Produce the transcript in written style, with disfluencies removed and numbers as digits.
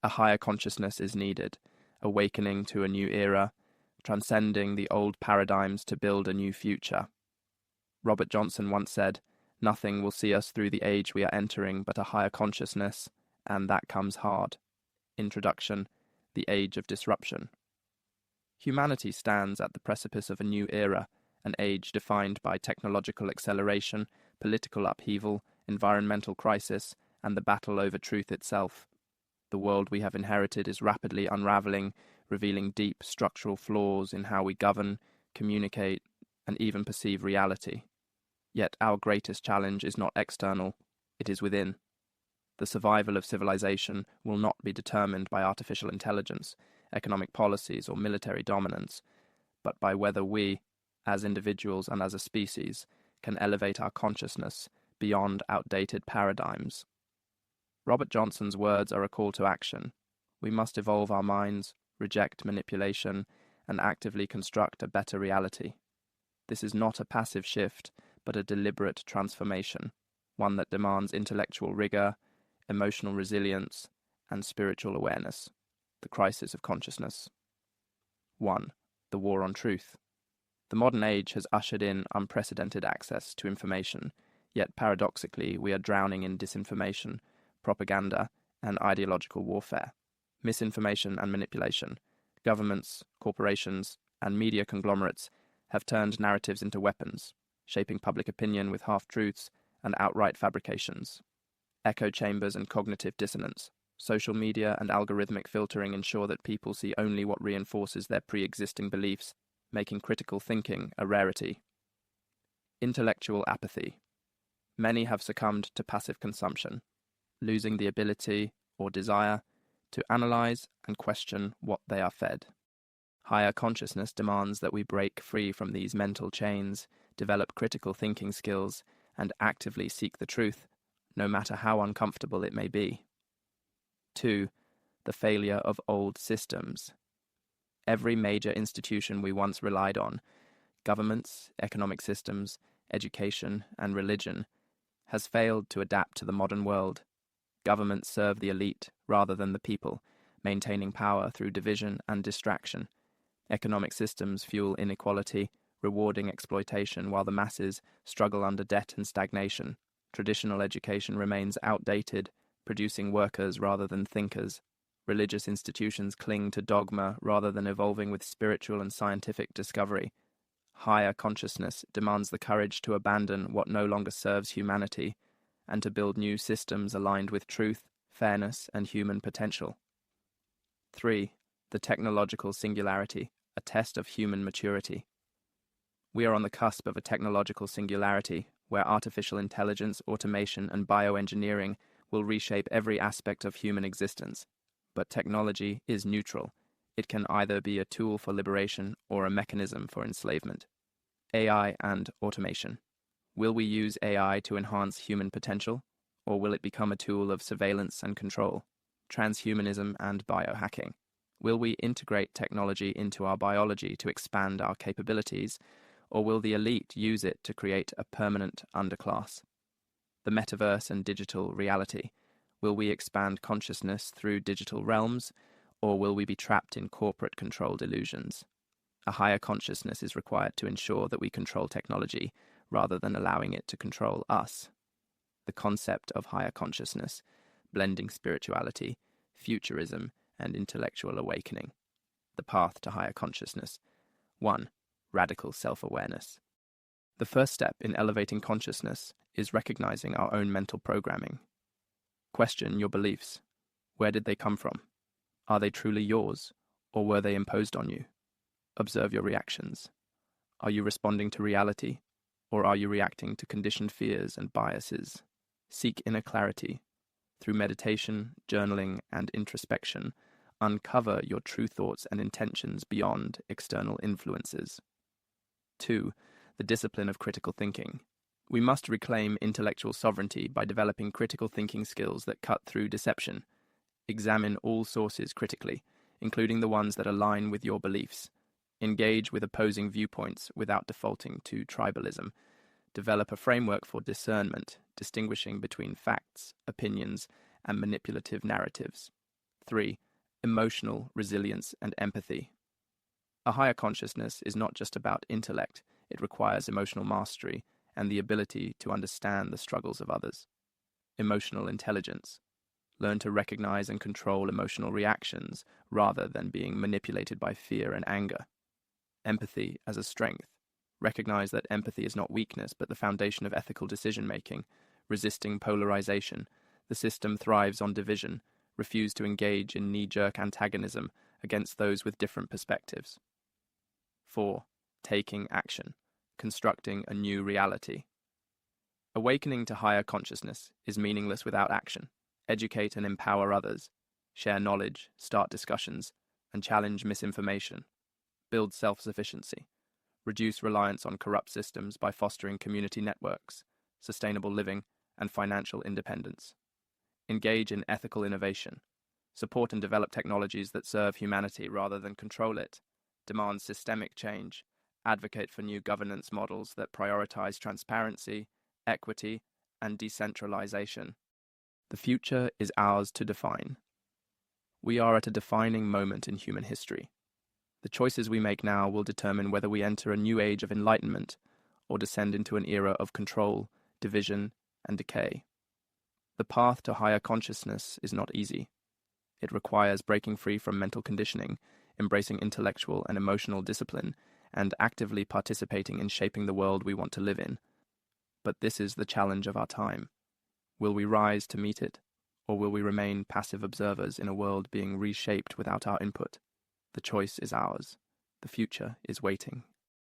A higher consciousness is needed, awakening to a new era, transcending the old paradigms to build a new future. Robert Johnson once said, "Nothing will see us through the age we are entering but a higher consciousness, and that comes hard." Introduction: The Age of Disruption. Humanity stands at the precipice of a new era, an age defined by technological acceleration, political upheaval, environmental crisis, and the battle over truth itself. The world we have inherited is rapidly unraveling, revealing deep structural flaws in how we govern, communicate, and even perceive reality. Yet our greatest challenge is not external, it is within. The survival of civilization will not be determined by artificial intelligence, economic policies, or military dominance, but by whether we, as individuals and as a species, can elevate our consciousness beyond outdated paradigms. Robert Johnson's words are a call to action. We must evolve our minds, reject manipulation, and actively construct a better reality. This is not a passive shift, but a deliberate transformation, one that demands intellectual rigor, emotional resilience, and spiritual awareness. The crisis of consciousness. 1. The war on truth. The modern age has ushered in unprecedented access to information, yet paradoxically we are drowning in disinformation, propaganda, and ideological warfare. Misinformation and manipulation. Governments, corporations, and media conglomerates have turned narratives into weapons, shaping public opinion with half-truths and outright fabrications. Echo chambers and cognitive dissonance. Social media and algorithmic filtering ensure that people see only what reinforces their pre-existing beliefs, making critical thinking a rarity. Intellectual apathy. Many have succumbed to passive consumption, losing the ability or desire to analyze and question what they are fed. Higher consciousness demands that we break free from these mental chains, develop critical thinking skills, and actively seek the truth, no matter how uncomfortable it may be. 2. The failure of old systems. Every major institution we once relied on, governments, economic systems, education, and religion, has failed to adapt to the modern world. Governments serve the elite rather than the people, maintaining power through division and distraction. Economic systems fuel inequality, rewarding exploitation while the masses struggle under debt and stagnation. Traditional education remains outdated, producing workers rather than thinkers. Religious institutions cling to dogma rather than evolving with spiritual and scientific discovery. Higher consciousness demands the courage to abandon what no longer serves humanity and to build new systems aligned with truth, fairness, and human potential. 3. The technological singularity, a test of human maturity. We are on the cusp of a technological singularity where artificial intelligence, automation, and bioengineering will reshape every aspect of human existence. But technology is neutral. It can either be a tool for liberation or a mechanism for enslavement. AI and automation. Will we use AI to enhance human potential, or will it become a tool of surveillance and control? Transhumanism and biohacking. Will we integrate technology into our biology to expand our capabilities, or will the elite use it to create a permanent underclass? The metaverse and digital reality. Will we expand consciousness through digital realms, or will we be trapped in corporate-controlled illusions? A higher consciousness is required to ensure that we control technology, rather than allowing it to control us. The concept of higher consciousness, blending spirituality, futurism, and intellectual awakening. The path to higher consciousness. 1. Radical self-awareness. The first step in elevating consciousness is recognizing our own mental programming. Question your beliefs. Where did they come from? Are they truly yours, or were they imposed on you? Observe your reactions. Are you responding to reality, or are you reacting to conditioned fears and biases? Seek inner clarity. Through meditation, journaling, and introspection, uncover your true thoughts and intentions beyond external influences. 2. The discipline of critical thinking. We must reclaim intellectual sovereignty by developing critical thinking skills that cut through deception. Examine all sources critically, including the ones that align with your beliefs. Engage with opposing viewpoints without defaulting to tribalism. Develop a framework for discernment, distinguishing between facts, opinions, and manipulative narratives. 3. Emotional resilience and empathy. A higher consciousness is not just about intellect, it requires emotional mastery and the ability to understand the struggles of others. Emotional intelligence. Learn to recognize and control emotional reactions rather than being manipulated by fear and anger. Empathy as a strength. Recognize that empathy is not weakness, but the foundation of ethical decision-making. Resisting polarization. The system thrives on division. Refuse to engage in knee-jerk antagonism against those with different perspectives. 4. Taking action. Constructing a new reality. Awakening to higher consciousness is meaningless without action. Educate and empower others. Share knowledge, start discussions, and challenge misinformation. Build self-sufficiency. Reduce reliance on corrupt systems by fostering community networks, sustainable living, and financial independence. Engage in ethical innovation. Support and develop technologies that serve humanity rather than control it. Demand systemic change. Advocate for new governance models that prioritize transparency, equity, and decentralization. The future is ours to define. We are at a defining moment in human history. The choices we make now will determine whether we enter a new age of enlightenment or descend into an era of control, division, and decay. The path to higher consciousness is not easy. It requires breaking free from mental conditioning, embracing intellectual and emotional discipline, and actively participating in shaping the world we want to live in. But this is the challenge of our time. Will we rise to meet it, or will we remain passive observers in a world being reshaped without our input? The choice is ours. The future is waiting.